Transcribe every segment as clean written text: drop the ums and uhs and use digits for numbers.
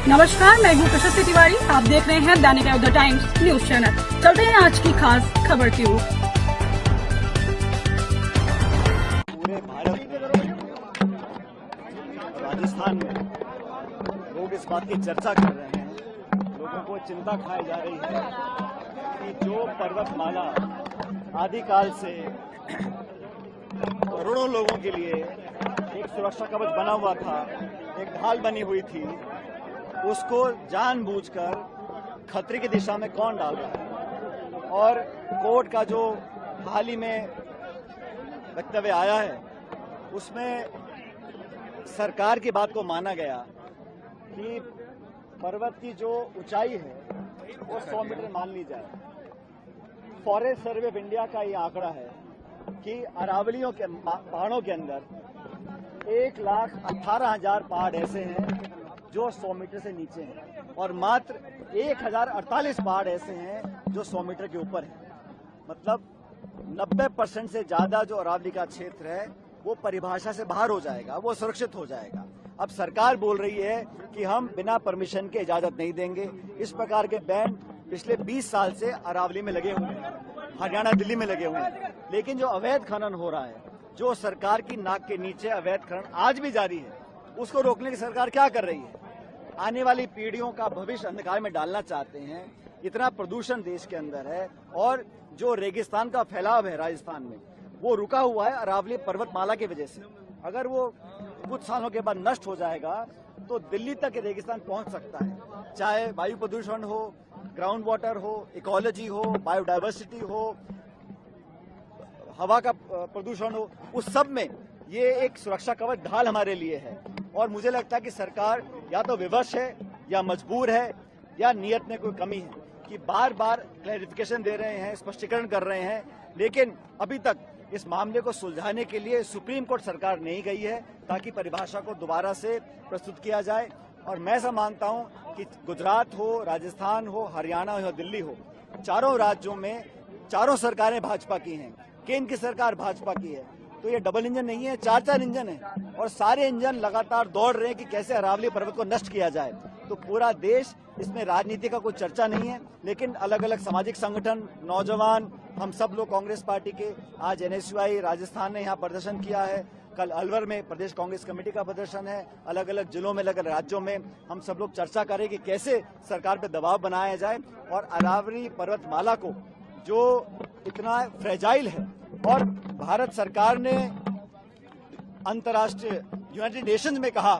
नमस्कार, मैं हूँ प्रशस्ति तिवारी। आप देख रहे हैं दैनिक द टाइम्स न्यूज चैनल। चलते हैं आज की खास खबर की ओर। पूरे भारत में, राजस्थान में लोग इस बात की चर्चा कर रहे हैं, लोगों को चिंता खाई जा रही है कि जो पर्वतमाला आदिकाल से करोड़ों लोगों के लिए एक सुरक्षा कवच बना हुआ था, एक ढाल बनी हुई थी, उसको जानबूझकर खतरे की दिशा में कौन डाल रहा है। और कोर्ट का जो हाल ही में वक्तव्य आया है, उसमें सरकार की बात को माना गया कि पर्वत की जो ऊंचाई है वो 100 मीटर मान ली जाए। फॉरेस्ट सर्वे ऑफ इंडिया का ये आंकड़ा है कि अरावलियों के पहाड़ों के अंदर 1,18,000 पहाड़ ऐसे हैं जो 100 मीटर से नीचे हैं और मात्र 1,048 पहाड़ ऐसे हैं जो 100 मीटर के ऊपर हैं। मतलब 90% से ज्यादा जो अरावली का क्षेत्र है वो परिभाषा से बाहर हो जाएगा, वो सुरक्षित हो जाएगा। अब सरकार बोल रही है कि हम बिना परमिशन के इजाजत नहीं देंगे। इस प्रकार के बैंड पिछले 20 साल से अरावली में लगे हुए हैं, हरियाणा दिल्ली में लगे हुए हैं। लेकिन जो अवैध खनन हो रहा है, जो सरकार की नाक के नीचे अवैध खनन आज भी जारी है, उसको रोकने की सरकार क्या कर रही है? आने वाली पीढ़ियों का भविष्य अंधकार में डालना चाहते हैं। इतना प्रदूषण देश के अंदर है और जो रेगिस्तान का फैलाव है राजस्थान में, वो रुका हुआ है अरावली पर्वतमाला की वजह से। अगर वो कुछ सालों के बाद नष्ट हो जाएगा तो दिल्ली तक रेगिस्तान पहुंच सकता है। चाहे वायु प्रदूषण हो, ग्राउंड वाटर हो, इकोलॉजी हो, बायोडायवर्सिटी हो, हवा का प्रदूषण हो, उस सब में ये एक सुरक्षा कवच ढाल हमारे लिए है। और मुझे लगता है कि सरकार या तो विवश है या मजबूर है या नियत में कोई कमी है कि बार बार क्लैरिफिकेशन दे रहे हैं, स्पष्टीकरण कर रहे हैं, लेकिन अभी तक इस मामले को सुलझाने के लिए सुप्रीम कोर्ट सरकार नहीं गई है ताकि परिभाषा को दोबारा से प्रस्तुत किया जाए। और मैं ऐसा मानता हूं कि गुजरात हो, राजस्थान हो, हरियाणा हो, दिल्ली हो, चारों राज्यों में चारों सरकारें भाजपा की हैं, केंद्र की सरकार भाजपा की है। तो ये डबल इंजन नहीं है, 4 इंजन है और सारे इंजन लगातार दौड़ रहे हैं कि कैसे अरावली पर्वत को नष्ट किया जाए। तो पूरा देश, इसमें राजनीति का कोई चर्चा नहीं है, लेकिन अलग अलग सामाजिक संगठन, नौजवान, हम सब लोग कांग्रेस पार्टी के, आज NSUI राजस्थान ने यहाँ प्रदर्शन किया है, कल अलवर में प्रदेश कांग्रेस कमेटी का प्रदर्शन है, अलग अलग जिलों में, अलग अलग राज्यों में हम सब लोग चर्चा करें कि कैसे सरकार पे दबाव बनाया जाए और अरावली पर्वतमाला को, जो इतना फ्रेजाइल है, और भारत सरकार ने अंतर्राष्ट्रीय यूनाइटेड नेशंस में कहा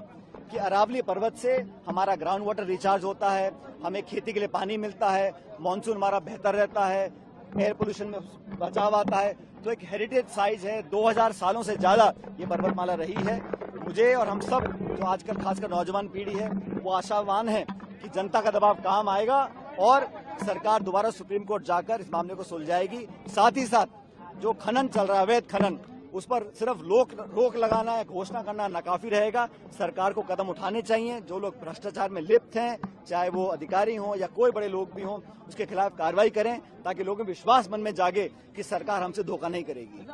कि अरावली पर्वत से हमारा ग्राउंड वाटर रिचार्ज होता है, हमें खेती के लिए पानी मिलता है, मानसून हमारा बेहतर रहता है, एयर पोल्यूशन में बचाव आता है। तो एक हेरिटेज साइज है, 2000 सालों से ज्यादा ये पर्वतमाला रही है। मुझे और हम सब जो आजकल खासकर नौजवान पीढ़ी है, वो आशावान है कि जनता का दबाव काम आएगा और सरकार दोबारा सुप्रीम कोर्ट जाकर इस मामले को सुलझाएगी। साथ ही साथ जो खनन चल रहा है, अवैध खनन, उस पर सिर्फ रोक लगाना है, घोषणा करना नाकाफी रहेगा। सरकार को कदम उठाने चाहिए। जो लोग भ्रष्टाचार में लिप्त हैं, चाहे वो अधिकारी हों या कोई बड़े लोग भी हों, उसके खिलाफ कार्रवाई करें ताकि लोगों में विश्वास मन में जागे कि सरकार हमसे धोखा नहीं करेगी।